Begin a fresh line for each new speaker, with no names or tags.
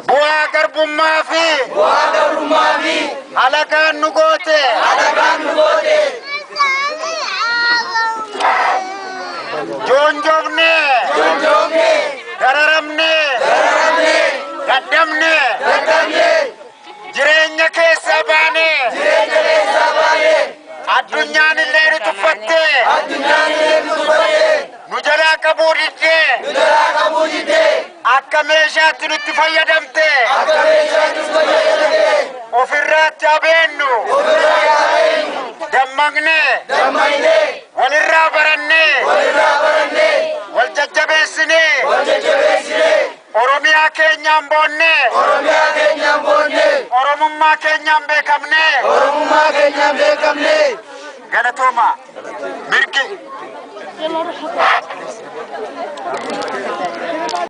Bu'aa garbummaa fi alagaan nu goote joonjofne dararamne gaddamne jireenya keessa baane addunyaan illee nu tuffatte nu jalaa qabuu didde akka meeshaatti nutti fayyadamte ofirraatti habeennu dammaqne walirraa baranne wal jajjabeessine Oromiyaa keenyaan boonne Oromummaa keenyaan beekamne Galatooma mirgi